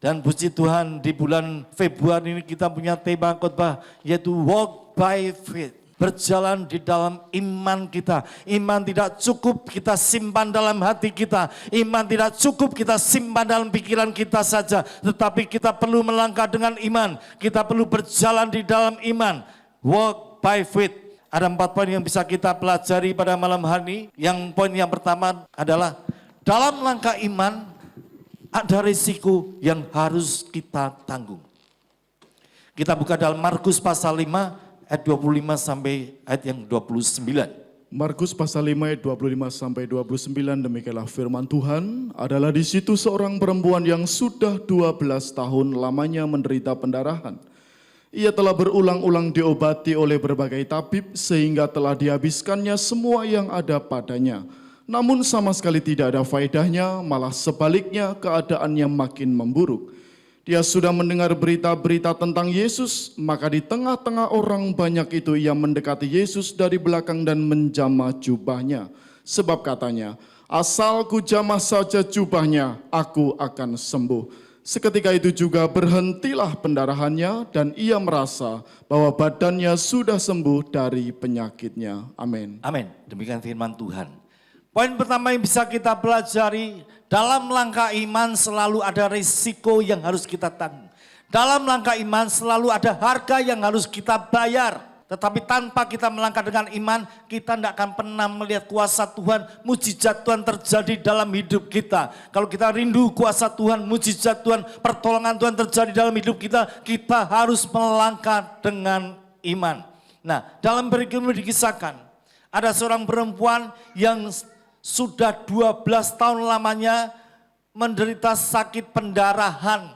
Dan puji Tuhan di bulan Februari ini kita punya tema khotbah yaitu walk by faith. Berjalan di dalam iman kita. Iman tidak cukup kita simpan dalam hati kita. Iman tidak cukup kita simpan dalam pikiran kita saja. Tetapi kita perlu melangkah dengan iman. Kita perlu berjalan di dalam iman. Walk by faith. Ada 4 poin yang bisa kita pelajari pada malam hari ini. Yang poin yang pertama adalah dalam langkah iman ada risiko yang harus kita tanggung. Kita buka dalam Markus pasal 5 ayat 25 sampai ayat yang 29. Markus pasal 5 ayat 25 sampai 29, demikianlah firman Tuhan. Adalah di situ seorang perempuan yang sudah 12 tahun lamanya menderita pendarahan. Ia telah berulang-ulang diobati oleh berbagai tabib sehingga telah dihabiskannya semua yang ada padanya. Namun sama sekali tidak ada faedahnya, malah sebaliknya keadaannya makin memburuk. Dia sudah mendengar berita-berita tentang Yesus, maka di tengah-tengah orang banyak itu ia mendekati Yesus dari belakang dan menjamah jubahnya. Sebab katanya, asal ku jamah saja jubahnya, aku akan sembuh. Seketika itu juga berhentilah pendarahannya dan ia merasa bahwa badannya sudah sembuh dari penyakitnya. Amin. Amin. Demikian firman Tuhan. Poin pertama yang bisa kita pelajari, dalam langkah iman selalu ada risiko yang harus kita tanggung. Dalam langkah iman selalu ada harga yang harus kita bayar. Tetapi tanpa kita melangkah dengan iman, kita tidak akan pernah melihat kuasa Tuhan, mujizat Tuhan terjadi dalam hidup kita. Kalau kita rindu kuasa Tuhan, mujizat Tuhan, pertolongan Tuhan terjadi dalam hidup kita, kita harus melangkah dengan iman. Nah, dalam berikut ini dikisahkan, ada seorang perempuan yang sudah 12 tahun lamanya menderita sakit pendarahan.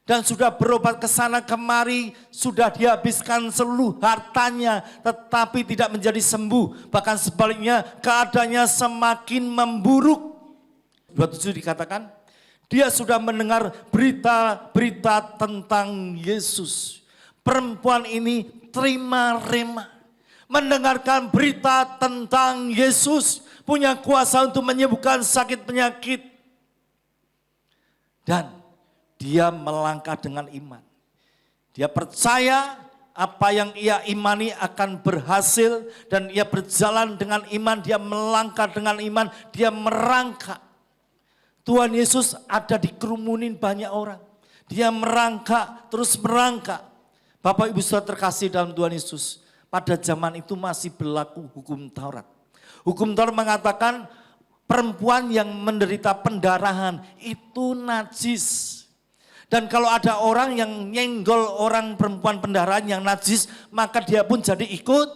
Dan sudah berobat ke sana kemari, sudah dihabiskan seluruh hartanya, tetapi tidak menjadi sembuh. Bahkan sebaliknya keadaannya semakin memburuk. 27 dikatakan, dia sudah mendengar berita-berita tentang Yesus. Perempuan ini terima rema. Mendengarkan berita tentang Yesus, punya kuasa untuk menyembuhkan sakit penyakit. Dan dia melangkah dengan iman. Dia percaya apa yang ia imani akan berhasil dan ia berjalan dengan iman, dia melangkah dengan iman, dia merangkak. Tuhan Yesus ada di kerumunin banyak orang. Dia merangkak, terus merangkak. Bapak Ibu Saudara terkasih dalam Tuhan Yesus, pada zaman itu masih berlaku hukum Taurat. Hukum Taurat mengatakan perempuan yang menderita pendarahan itu najis. Dan kalau ada orang yang nyenggol orang perempuan pendarahan yang najis, maka dia pun jadi ikut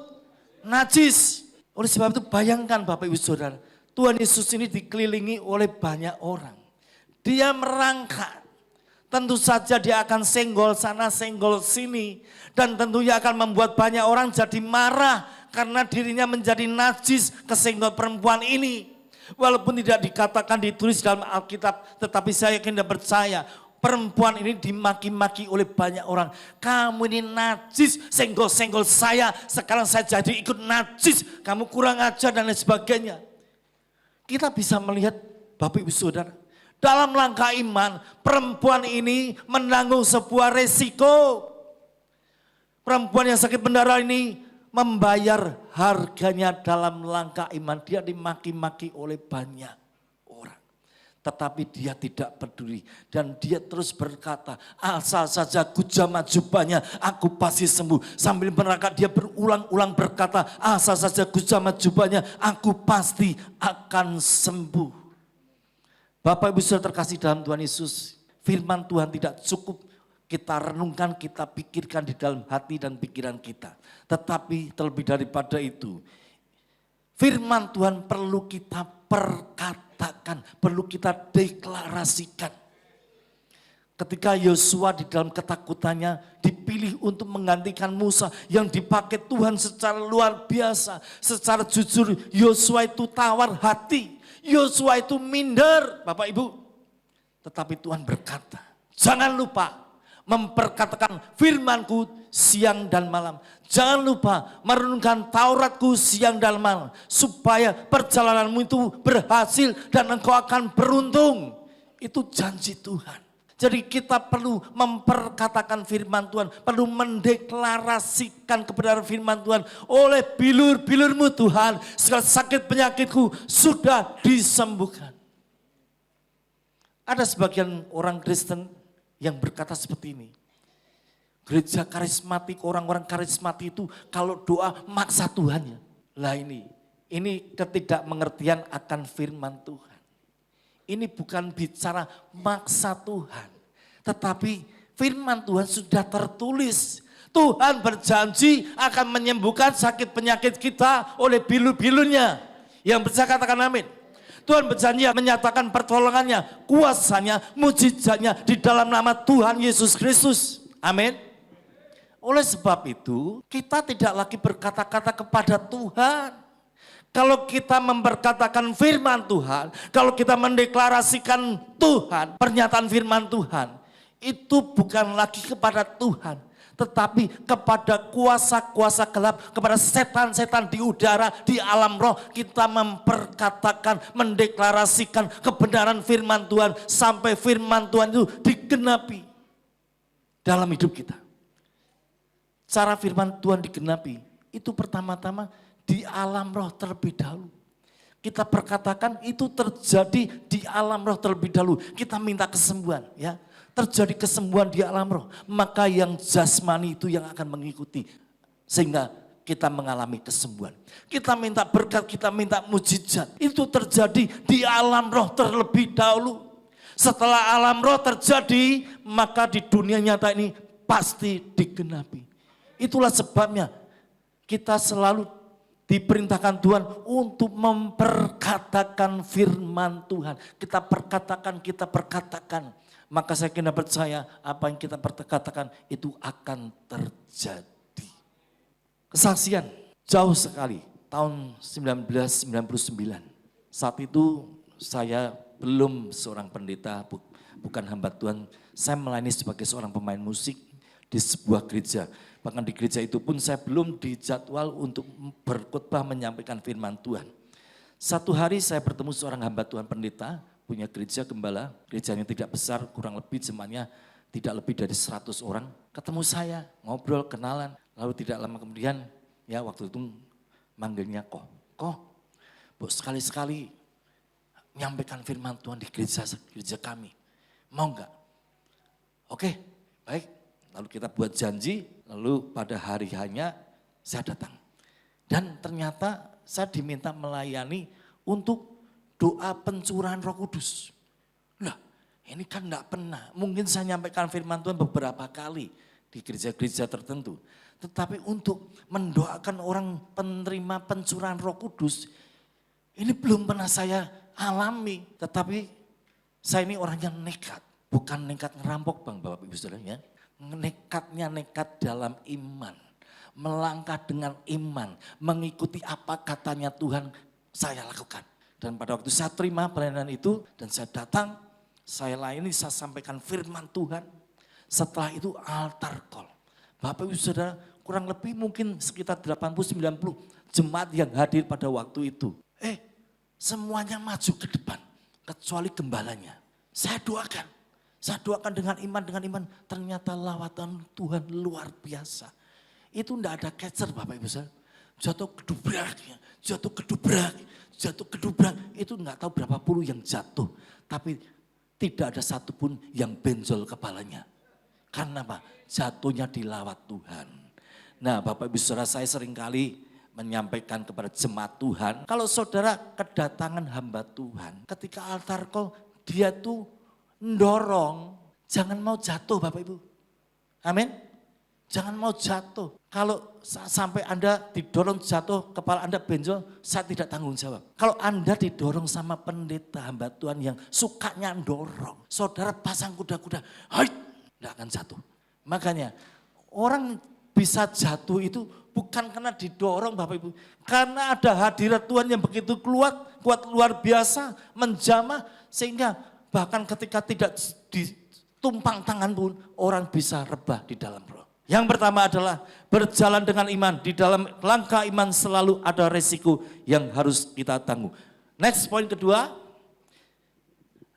najis. Oleh sebab itu bayangkan Bapak Ibu Saudara, Tuhan Yesus ini dikelilingi oleh banyak orang. Dia merangkak. Tentu saja dia akan senggol sana, senggol sini. Dan tentunya akan membuat banyak orang jadi marah karena dirinya menjadi najis kesenggol perempuan ini. Walaupun tidak dikatakan ditulis dalam Alkitab, tetapi saya yakin dan percaya perempuan ini dimaki-maki oleh banyak orang. Kamu ini najis, senggol-senggol saya, sekarang saya jadi ikut najis, kamu kurang ajar dan lain sebagainya. Kita bisa melihat Bapak Ibu Saudara, dalam langkah iman, perempuan ini menanggung sebuah resiko. Perempuan yang sakit pendarahan ini membayar harganya dalam langkah iman. Dia dimaki-maki oleh banyak orang. Tetapi dia tidak peduli. Dan dia terus berkata, asal saja ku jamah jubahnya, aku pasti sembuh. Sambil merangkak dia berulang-ulang berkata, asal saja ku jamah jubahnya, aku pasti akan sembuh. Bapak Ibu Saudara terkasih dalam Tuhan Yesus, firman Tuhan tidak cukup kita renungkan, kita pikirkan di dalam hati dan pikiran kita. Tetapi terlebih daripada itu, firman Tuhan perlu kita perkatakan, perlu kita deklarasikan. Ketika Yosua di dalam ketakutannya dipilih untuk menggantikan Musa yang dipakai Tuhan secara luar biasa. Secara jujur Yosua itu tawar hati. Yosua itu minder, Bapak Ibu. Tetapi Tuhan berkata, jangan lupa memperkatakan firman-Ku siang dan malam. Jangan lupa merenungkan Taurat-Ku siang dan malam. Supaya perjalananmu itu berhasil dan engkau akan beruntung. Itu janji Tuhan. Jadi kita perlu memperkatakan firman Tuhan, perlu mendeklarasikan kebenaran firman Tuhan. Oleh bilur-bilurmu Tuhan, segala sakit penyakitku sudah disembuhkan. Ada sebagian orang Kristen yang berkata seperti ini. Gereja karismatik, orang-orang karismatik itu kalau doa maksa Tuhan ya. Lah ini ketidakmengertian akan firman Tuhan. Ini bukan bicara maksa Tuhan, tetapi firman Tuhan sudah tertulis. Tuhan berjanji akan menyembuhkan sakit penyakit kita oleh bilur-bilurnya. Yang percaya katakan amin. Tuhan berjanji menyatakan pertolongannya, kuasanya, mujizatnya di dalam nama Tuhan Yesus Kristus. Amin. Oleh sebab itu, kita tidak lagi berkata-kata kepada Tuhan. Kalau kita memperkatakan firman Tuhan, kalau kita mendeklarasikan Tuhan, pernyataan firman Tuhan, itu bukan lagi kepada Tuhan, tetapi kepada kuasa-kuasa gelap, kepada setan-setan di udara, di alam roh, kita memperkatakan, mendeklarasikan kebenaran firman Tuhan, sampai firman Tuhan itu digenapi dalam hidup kita. Cara firman Tuhan digenapi, itu pertama-tama di alam roh terlebih dahulu. Kita perkatakan itu terjadi di alam roh terlebih dahulu. Kita minta kesembuhan ya. Terjadi kesembuhan di alam roh. Maka yang jasmani itu yang akan mengikuti. Sehingga kita mengalami kesembuhan. Kita minta berkat, kita minta mujizat. Itu terjadi di alam roh terlebih dahulu. Setelah alam roh terjadi, maka di dunia nyata ini pasti digenapi. Itulah sebabnya kita selalu diperintahkan Tuhan untuk memperkatakan firman Tuhan. Kita perkatakan. Maka saya kena percaya apa yang kita perkatakan itu akan terjadi. Kesaksian jauh sekali tahun 1999. Saat itu saya belum seorang pendeta, bukan hamba Tuhan. Saya melayani sebagai seorang pemain musik di sebuah gereja. Bahkan di gereja itu pun saya belum dijadwal untuk berkhotbah menyampaikan firman Tuhan. Satu hari saya bertemu seorang hamba Tuhan pendeta, punya gereja gembala, gerejanya tidak besar, kurang lebih jemaatnya tidak lebih dari 100 orang. Ketemu saya, ngobrol, kenalan, lalu tidak lama kemudian ya waktu itu manggilnya Ko, Bu sekali-sekali menyampaikan firman Tuhan di gereja kami, mau enggak? Oke, baik. Lalu kita buat janji, lalu pada hari hanya saya datang. Dan ternyata saya diminta melayani untuk doa pencurahan Roh Kudus. Lah, ini kan enggak pernah. Mungkin saya nyampaikan firman Tuhan beberapa kali di gereja-gereja tertentu. Tetapi untuk mendoakan orang penerima pencurahan Roh Kudus, ini belum pernah saya alami. Tetapi saya ini orang yang nekat. Bukan nekat ngerampok Bang, Bapak Ibu Saudara ya. Nekatnya nekat dalam iman, melangkah dengan iman, mengikuti apa katanya Tuhan saya lakukan. Dan pada waktu saya terima pelayanan itu dan saya datang, saya layani, saya sampaikan firman Tuhan. Setelah itu altar call. Bapak Ibu Saudara, kurang lebih mungkin sekitar 80-90 jemaat yang hadir pada waktu itu. Semuanya maju ke depan, kecuali gembalanya. Saya doakan dengan iman, ternyata lawatan Tuhan luar biasa. Itu enggak ada catcher Bapak Ibu Saudara. Jatuh kedubrak, itu enggak tahu berapa puluh yang jatuh. Tapi tidak ada satupun yang benjol kepalanya. Karena apa? Jatuhnya dilawat Tuhan. Nah Bapak Ibu Saudara, saya seringkali menyampaikan kepada jemaat Tuhan. Kalau saudara kedatangan hamba Tuhan, ketika altar call dia tuh mendorong, jangan mau jatuh Bapak Ibu. Amin. Jangan mau jatuh. Kalau sampai Anda didorong jatuh, kepala Anda benjol, saya tidak tanggung jawab. Kalau Anda didorong sama pendeta hamba Tuhan yang sukanya dorong, saudara pasang kuda-kuda, tidak akan jatuh. Makanya orang bisa jatuh itu bukan karena didorong Bapak Ibu. Karena ada hadirat Tuhan yang begitu kuat luar biasa, menjamah sehingga bahkan ketika tidak ditumpang tangan pun orang bisa rebah di dalam roh. Yang pertama adalah berjalan dengan iman. Di dalam langkah iman selalu ada resiko yang harus kita tanggung. Next, poin kedua.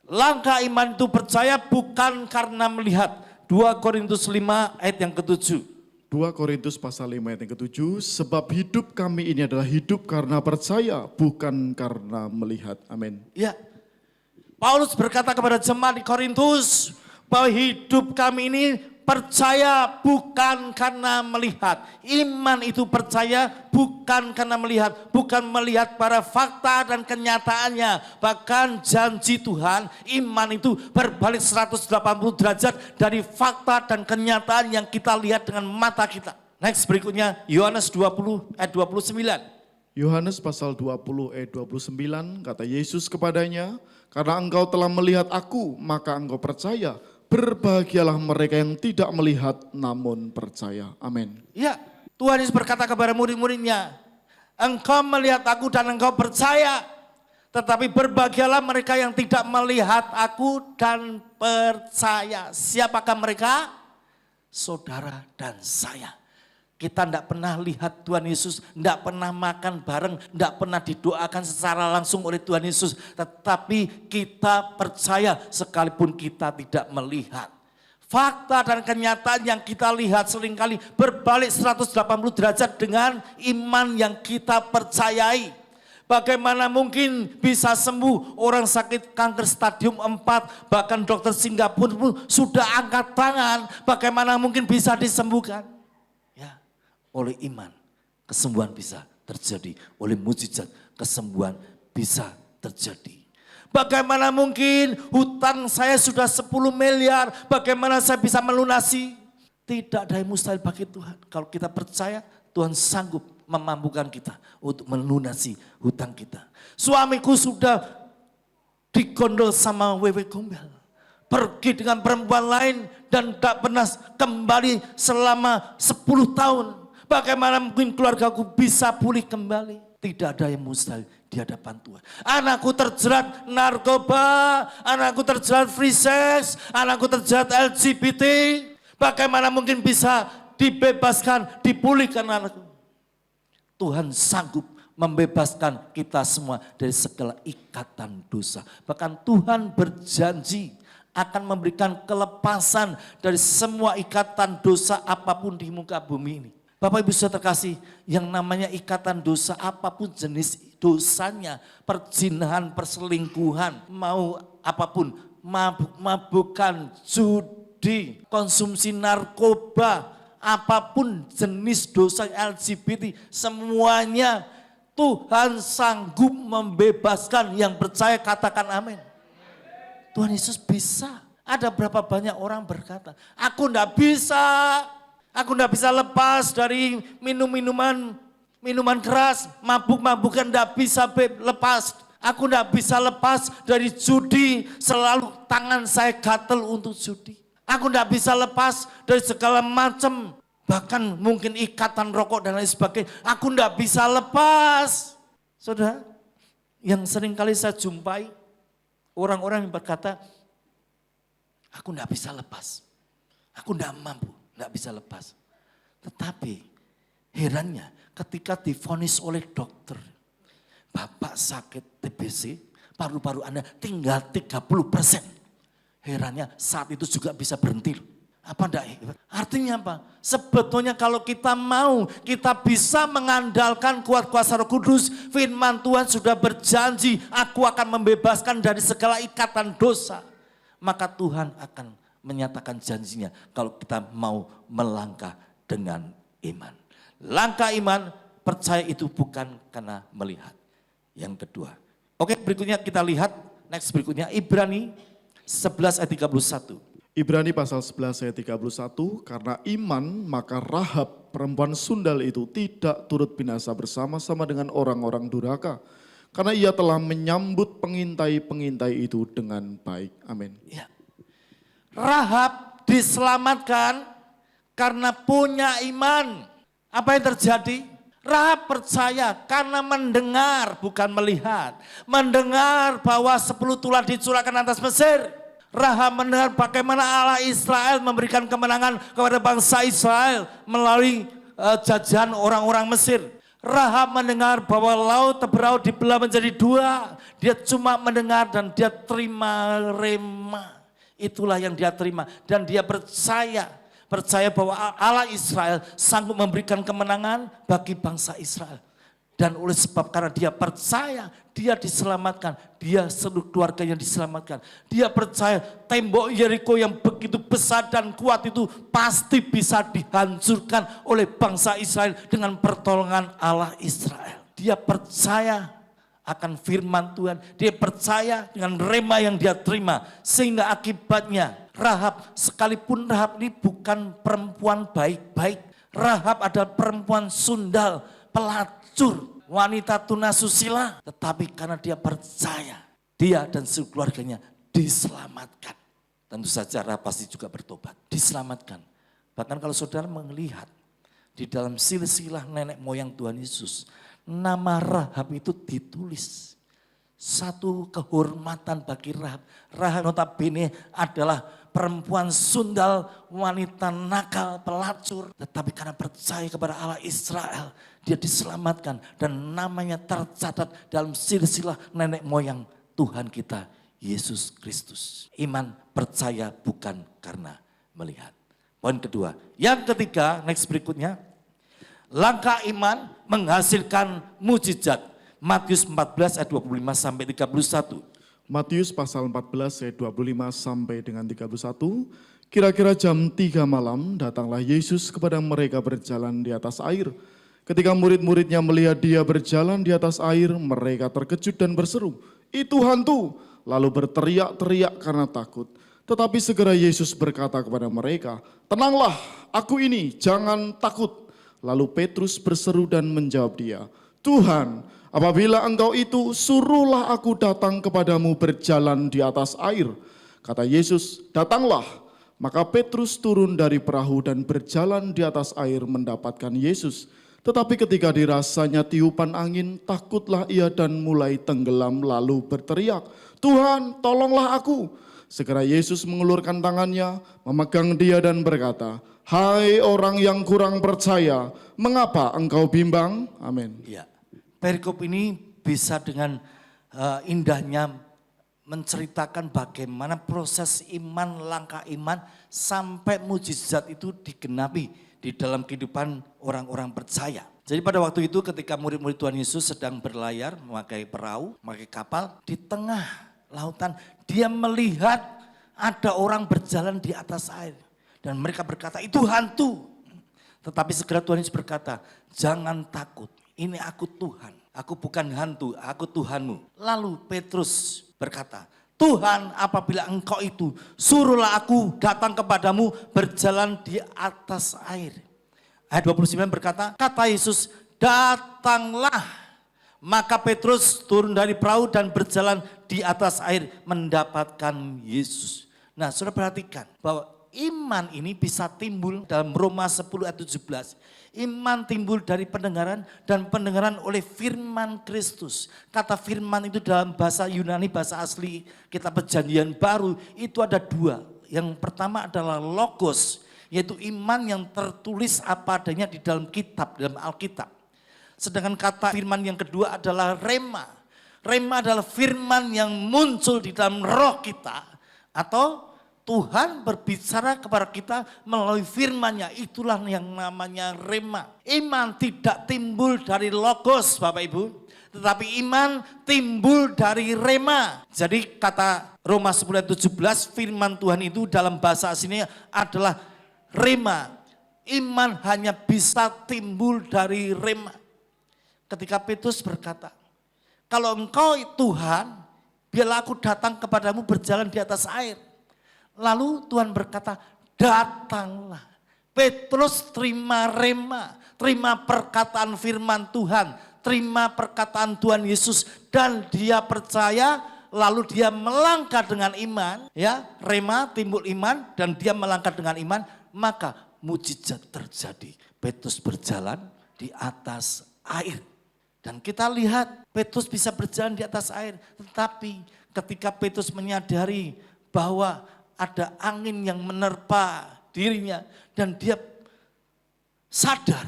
Langkah iman itu percaya bukan karena melihat. 2 Korintus 5 ayat yang ke-7. 2 Korintus pasal 5 ayat yang ke-7, sebab hidup kami ini adalah hidup karena percaya, bukan karena melihat. Amin. Ya, Paulus berkata kepada jemaat di Korintus bahwa hidup kami ini percaya bukan karena melihat. Iman itu percaya bukan karena melihat. Bukan melihat para fakta dan kenyataannya. Bahkan janji Tuhan, iman itu berbalik 180 derajat dari fakta dan kenyataan yang kita lihat dengan mata kita. Next berikutnya Yohanes 20 ayat 29. Yohanes pasal 20 ayat 29, kata Yesus kepadanya, karena engkau telah melihat aku, maka engkau percaya. Berbahagialah mereka yang tidak melihat namun percaya. Amin. Ya, Tuhan Yesus berkata kepada murid-muridnya, engkau melihat aku dan engkau percaya. Tetapi berbahagialah mereka yang tidak melihat aku dan percaya. Siapakah mereka? Saudara dan saya. Kita tidak pernah lihat Tuhan Yesus, tidak pernah makan bareng, tidak pernah didoakan secara langsung oleh Tuhan Yesus. Tetapi kita percaya sekalipun kita tidak melihat. Fakta dan kenyataan yang kita lihat seringkali berbalik 180 derajat dengan iman yang kita percayai. Bagaimana mungkin bisa sembuh orang sakit kanker stadium 4, bahkan dokter Singapura pun sudah angkat tangan. Bagaimana mungkin bisa disembuhkan? Oleh iman, kesembuhan bisa terjadi. Oleh mujizat, kesembuhan bisa terjadi. Bagaimana mungkin hutang saya sudah 10 miliar, bagaimana saya bisa melunasi? Tidak ada yang mustahil bagi Tuhan. Kalau kita percaya, Tuhan sanggup memampukan kita untuk melunasi hutang kita. Suamiku sudah digondol sama wewe gombel. Pergi dengan perempuan lain dan tak pernah kembali selama 10 tahun. Bagaimana mungkin keluargaku bisa pulih kembali? Tidak ada yang mustahil di hadapan Tuhan. Anakku terjerat narkoba, anakku terjerat free sex, anakku terjerat LGBT. Bagaimana mungkin bisa dibebaskan, dipulihkan anakku? Tuhan sanggup membebaskan kita semua dari segala ikatan dosa. Bahkan Tuhan berjanji akan memberikan kelepasan dari semua ikatan dosa apapun di muka bumi ini. Bapak Ibu Saudara terkasih, yang namanya ikatan dosa apapun jenis dosanya, perzinahan, perselingkuhan, mau apapun, mabuk-mabukan, judi, konsumsi narkoba, apapun jenis dosa LGBT, semuanya Tuhan sanggup membebaskan. Yang percaya katakan amin. Tuhan Yesus bisa. Ada berapa banyak orang berkata, aku enggak bisa. Aku enggak bisa lepas dari minuman keras, mabuk-mabukan enggak bisa lepas. Aku enggak bisa lepas dari judi, selalu tangan saya gatel untuk judi. Aku enggak bisa lepas dari segala macam, bahkan mungkin ikatan rokok dan lain sebagainya. Aku enggak bisa lepas. Saudara, yang sering kali saya jumpai, orang-orang yang berkata, aku enggak bisa lepas, aku enggak mampu. Enggak bisa lepas. Tetapi herannya ketika divonis oleh dokter, Bapak sakit TBC, paru-paru Anda tinggal 30%. Herannya saat itu juga bisa berhenti. Apa enggak? Artinya apa? Sebetulnya kalau kita mau, kita bisa mengandalkan kuat kuasa Roh Kudus. Firman Tuhan sudah berjanji, aku akan membebaskan dari segala ikatan dosa. Maka Tuhan akan menyatakan janjinya kalau kita mau melangkah dengan iman. Langkah iman percaya itu bukan karena melihat. Yang kedua. Oke, berikutnya kita lihat next berikutnya Ibrani 11 ayat 31. Ibrani pasal 11 ayat 31, karena iman maka Rahab perempuan sundal itu tidak turut binasa bersama-sama dengan orang-orang durhaka. Karena ia telah menyambut pengintai-pengintai itu dengan baik. Amin. Ya. Rahab diselamatkan karena punya iman. Apa yang terjadi? Rahab percaya karena mendengar bukan melihat. Mendengar bahwa 10 tulah dicurahkan atas Mesir. Rahab mendengar bagaimana Allah Israel memberikan kemenangan kepada bangsa Israel melalui jajahan orang-orang Mesir. Rahab mendengar bahwa laut Teberau dibelah menjadi dua. Dia cuma mendengar dan dia terima rema. Itulah yang dia terima. Dan dia percaya bahwa Allah Israel sanggup memberikan kemenangan bagi bangsa Israel. Dan oleh sebab karena dia percaya, dia diselamatkan. Dia seluruh keluarganya diselamatkan. Dia percaya tembok Yeriko yang begitu besar dan kuat itu pasti bisa dihancurkan oleh bangsa Israel dengan pertolongan Allah Israel. Dia percaya akan firman Tuhan. Dia percaya dengan rema yang dia terima. Sehingga akibatnya Rahab, sekalipun Rahab ini bukan perempuan baik-baik. Rahab adalah perempuan sundal, pelacur, wanita tunasusila. Tetapi karena dia percaya, dia dan seluruh keluarganya diselamatkan. Tentu saja Rahab pasti juga bertobat, diselamatkan. Bahkan kalau saudara melihat di dalam silsilah nenek moyang Tuhan Yesus, nama Rahab itu ditulis. Satu kehormatan bagi Rahab. Rahab notabene adalah perempuan sundal, wanita nakal, pelacur. Tetapi karena percaya kepada Allah Israel, dia diselamatkan. Dan namanya tercatat dalam silsilah nenek moyang Tuhan kita, Yesus Kristus. Iman percaya bukan karena melihat. Poin kedua. Yang ketiga, next berikutnya. Langkah iman menghasilkan mujizat. Matius 14 ayat 25 sampai 31. Matius pasal 14 ayat 25 sampai dengan 31. Kira-kira jam 3 malam datanglah Yesus kepada mereka berjalan di atas air. Ketika murid-muridnya melihat dia berjalan di atas air, mereka terkejut dan berseru, "Itu hantu!" Lalu berteriak-teriak karena takut. Tetapi segera Yesus berkata kepada mereka, "Tenanglah, aku ini, jangan takut." Lalu Petrus berseru dan menjawab dia, "Tuhan, apabila engkau itu, suruhlah aku datang kepadamu berjalan di atas air." Kata Yesus, "Datanglah." Maka Petrus turun dari perahu dan berjalan di atas air mendapatkan Yesus. Tetapi ketika dirasanya tiupan angin, takutlah ia dan mulai tenggelam lalu berteriak, "Tuhan, tolonglah aku." Segera Yesus mengulurkan tangannya, memegang dia dan berkata, "Hai orang yang kurang percaya, mengapa engkau bimbang?" Amin. Ya, perikop ini bisa dengan indahnya menceritakan bagaimana proses iman, langkah iman sampai mujizat itu digenapi di dalam kehidupan orang-orang percaya. Jadi pada waktu itu ketika murid-murid Tuhan Yesus sedang berlayar memakai perahu, memakai kapal, di tengah lautan dia melihat ada orang berjalan di atas air. Dan mereka berkata, "Itu hantu." Tetapi segera Tuhan Yesus berkata, "Jangan takut, ini aku Tuhan. Aku bukan hantu, aku Tuhanmu." Lalu Petrus berkata, "Tuhan, apabila engkau itu, suruhlah aku datang kepadamu berjalan di atas air." Ayat 29 berkata, kata Yesus, "Datanglah." Maka Petrus turun dari perahu dan berjalan di atas air mendapatkan Yesus. Nah, saudara perhatikan bahwa iman ini bisa timbul dalam Roma 10 ayat 17. Iman timbul dari pendengaran dan pendengaran oleh firman Kristus. Kata firman itu dalam bahasa Yunani, bahasa asli kitab Perjanjian Baru itu ada dua. Yang pertama adalah logos, yaitu iman yang tertulis apa adanya di dalam kitab, dalam Alkitab. Sedangkan kata firman yang kedua adalah rema. Rema adalah firman yang muncul di dalam roh kita atau Tuhan berbicara kepada kita melalui firman-Nya. Itulah yang namanya rema. Iman tidak timbul dari logos Bapak Ibu, tetapi iman timbul dari rema. Jadi kata Roma 10 ayat 17 firman Tuhan itu dalam bahasa aslinya adalah rema. Iman hanya bisa timbul dari rema. Ketika Petrus berkata, "Kalau engkau Tuhan, biarlah aku datang kepadamu berjalan di atas air." Lalu Tuhan berkata, "Datanglah." Petrus terima rema, terima perkataan firman Tuhan, terima perkataan Tuhan Yesus dan dia percaya, lalu dia melangkah dengan iman, ya, rema timbul iman dan dia melangkah dengan iman, maka mujizat terjadi. Petrus berjalan di atas air. Dan kita lihat Petrus bisa berjalan di atas air. Tetapi ketika Petrus menyadari bahwa ada angin yang menerpa dirinya. Dan dia sadar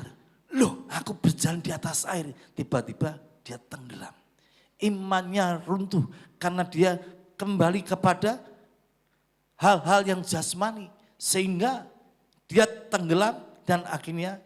Loh, aku berjalan di atas air. Tiba-tiba dia tenggelam. Imannya runtuh karena dia kembali kepada hal-hal yang jasmani. Sehingga dia tenggelam dan akhirnya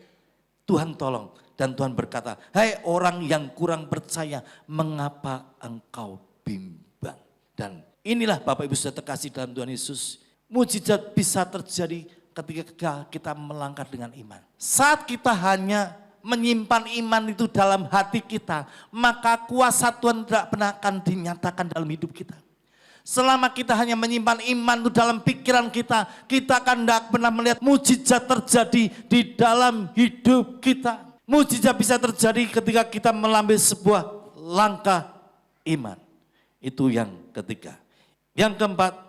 Tuhan tolong. Dan Tuhan berkata, hai orang yang kurang percaya, mengapa engkau bimbang? Dan inilah Bapak Ibu Saudara terkasih dalam Tuhan Yesus. Mujizat bisa terjadi ketika kita melangkah dengan iman. Saat kita hanya menyimpan iman itu dalam hati kita, maka kuasa Tuhan tidak pernah akan dinyatakan dalam hidup kita. Selama kita hanya menyimpan iman itu dalam pikiran kita akan tidak pernah melihat mujizat terjadi di dalam hidup kita. Mujizat bisa terjadi ketika kita mengambil sebuah langkah iman. Itu yang ketiga. Yang keempat,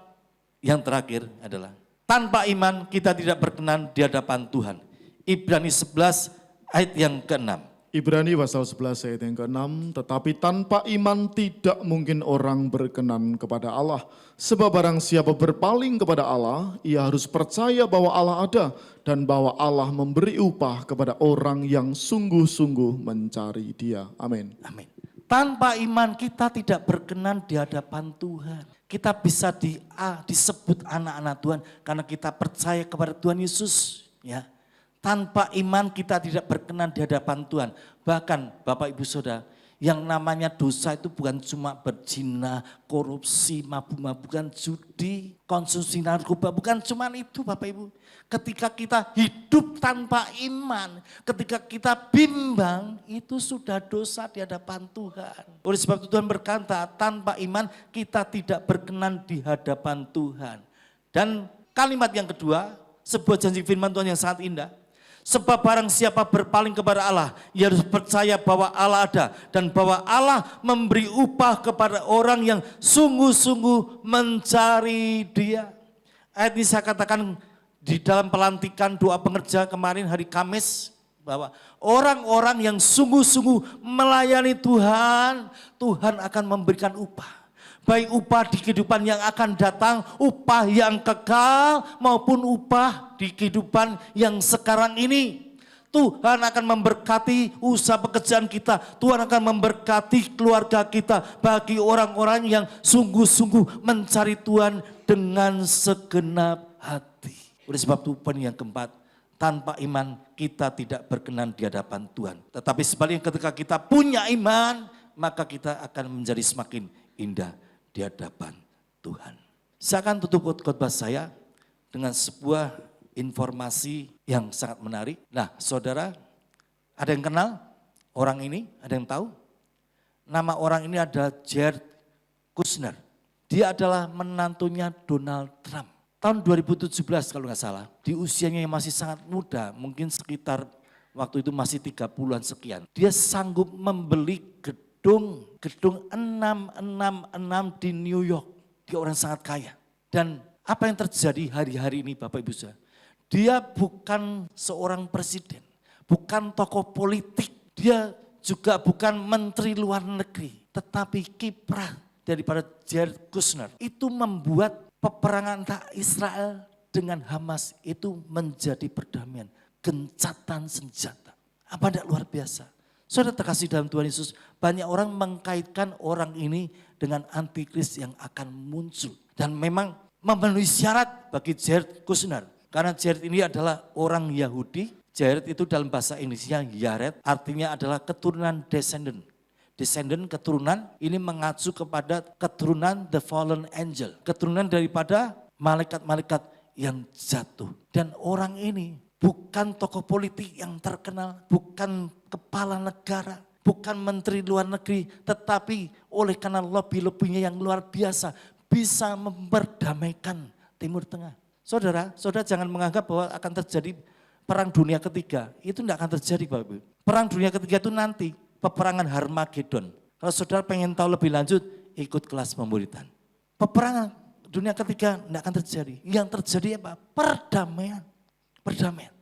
yang terakhir adalah tanpa iman kita tidak berkenan di hadapan Tuhan. Ibrani 11 ayat yang ke-6. Ibrani pasal 11 ayat yang ke-6, tetapi tanpa iman tidak mungkin orang berkenan kepada Allah. Sebab barang siapa berpaling kepada Allah, ia harus percaya bahwa Allah ada dan bahwa Allah memberi upah kepada orang yang sungguh-sungguh mencari Dia. Amin. Amin. Tanpa iman kita tidak berkenan di hadapan Tuhan. Kita bisa disebut anak-anak Tuhan karena kita percaya kepada Tuhan Yesus. Ya. Tanpa iman kita tidak berkenan di hadapan Tuhan. Bahkan Bapak Ibu Saudara, yang namanya dosa itu bukan cuma berzina, korupsi, mabuk-mabukan, judi, konsumsi narkoba. Bukan cuma itu Bapak Ibu. Ketika kita hidup tanpa iman, ketika kita bimbang, itu sudah dosa di hadapan Tuhan. Oleh sebab itu Tuhan berkata, tanpa iman kita tidak berkenan di hadapan Tuhan. Dan kalimat yang kedua, sebuah janji firman Tuhan yang sangat indah. Sebab barang siapa berpaling kepada Allah, ia harus percaya bahwa Allah ada dan bahwa Allah memberi upah kepada orang yang sungguh-sungguh mencari Dia. Ayat ini saya katakan di dalam pelantikan doa pengerja kemarin hari Kamis, bahwa orang-orang yang sungguh-sungguh melayani Tuhan, Tuhan akan memberikan upah. Baik upah di kehidupan yang akan datang, upah yang kekal maupun upah di kehidupan yang sekarang ini. Tuhan akan memberkati usaha pekerjaan kita. Tuhan akan memberkati keluarga kita bagi orang-orang yang sungguh-sungguh mencari Tuhan dengan segenap hati. Oleh sebab itu poin yang keempat, tanpa iman kita tidak berkenan di hadapan Tuhan. Tetapi sebaliknya ketika kita punya iman, maka kita akan menjadi semakin indah di hadapan Tuhan. Saya akan tutup khotbah saya dengan sebuah informasi yang sangat menarik. Nah, saudara, ada yang kenal orang ini? Ada yang tahu? Nama orang ini adalah Jared Kushner. Dia adalah menantunya Donald Trump. Tahun 2017 kalau nggak salah, di usianya yang masih sangat muda, mungkin sekitar waktu itu masih 30-an sekian. Dia sanggup membeli gedung 666 di New York. Dia orang sangat kaya. Dan apa yang terjadi hari-hari ini Bapak Ibu Saudara? Dia bukan seorang presiden, bukan tokoh politik. Dia juga bukan menteri luar negeri. Tetapi kiprah daripada Jared Kushner itu membuat peperangan antara Israel dengan Hamas itu menjadi perdamaian. Gencatan senjata. Apa tidak luar biasa? Saudara terkasih dalam Tuhan Yesus, banyak orang mengkaitkan orang ini dengan antikris yang akan muncul. Dan memang memenuhi syarat bagi Jared Kushner. Karena Jared ini adalah orang Yahudi. Jared itu dalam bahasa Inggrisnya Yared, artinya adalah keturunan descendant. Descendant keturunan ini mengacu kepada keturunan the fallen angel. Keturunan daripada malaikat-malaikat yang jatuh. Dan orang ini bukan tokoh politik yang terkenal, bukan kepala negara, bukan menteri luar negeri, tetapi oleh karena lobby-lobbynya yang luar biasa, bisa memperdamaikan Timur Tengah. Saudara jangan menganggap bahwa akan terjadi perang dunia ketiga. Itu tidak akan terjadi Bapak Ibu. Perang dunia ketiga itu nanti, peperangan Harmagedon. Kalau saudara pengen tahu lebih lanjut, ikut kelas pemuridan. Peperangan dunia ketiga tidak akan terjadi. Yang terjadi apa? Perdamaian. Perdamaian.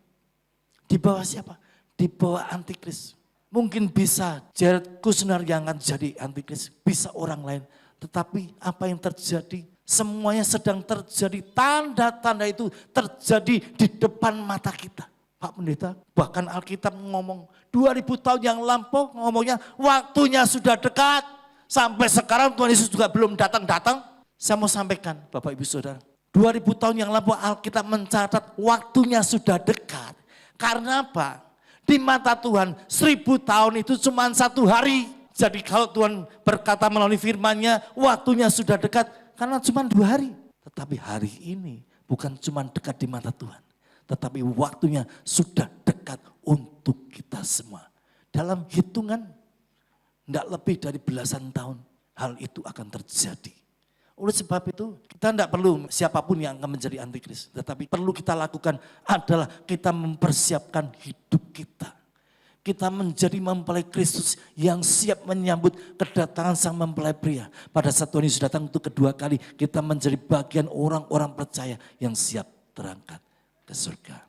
Di bawah siapa? Di bawah antikris. Mungkin bisa Jared Kushner yang akan jadi antikris, bisa orang lain. Tetapi apa yang terjadi? Semuanya sedang terjadi, tanda-tanda itu terjadi di depan mata kita. Pak Pendeta, bahkan Alkitab ngomong 2000 tahun yang lampau ngomongnya waktunya sudah dekat. Sampai sekarang Tuhan Yesus juga belum datang-datang. Saya mau sampaikan Bapak Ibu Saudara, 2000 tahun yang lampau Alkitab mencatat waktunya sudah dekat. Karena apa? Di mata Tuhan 1000 tahun itu cuma 1 hari. Jadi kalau Tuhan berkata melalui firman-Nya waktunya sudah dekat karena cuma 2 hari. Tetapi hari ini bukan cuma dekat di mata Tuhan. Tetapi waktunya sudah dekat untuk kita semua. Dalam hitungan tidak lebih dari belasan tahun hal itu akan terjadi. Oleh sebab itu kita tidak perlu siapapun yang akan menjadi antikris. Tetapi perlu kita lakukan adalah kita mempersiapkan hidup kita. Kita menjadi mempelai Kristus yang siap menyambut kedatangan sang mempelai pria. Pada saat Tuhan Yesus datang untuk kedua kali, kita menjadi bagian orang-orang percaya yang siap terangkat ke surga.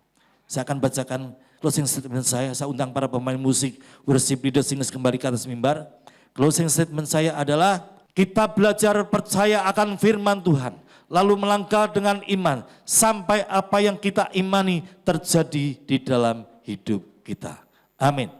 Saya akan bacakan closing statement saya. Saya undang para pemain musik, worship leader, singers kembali ke atas mimbar. Closing statement saya adalah kita belajar percaya akan firman Tuhan. Lalu melangkah dengan iman sampai apa yang kita imani terjadi di dalam hidup kita. Amin.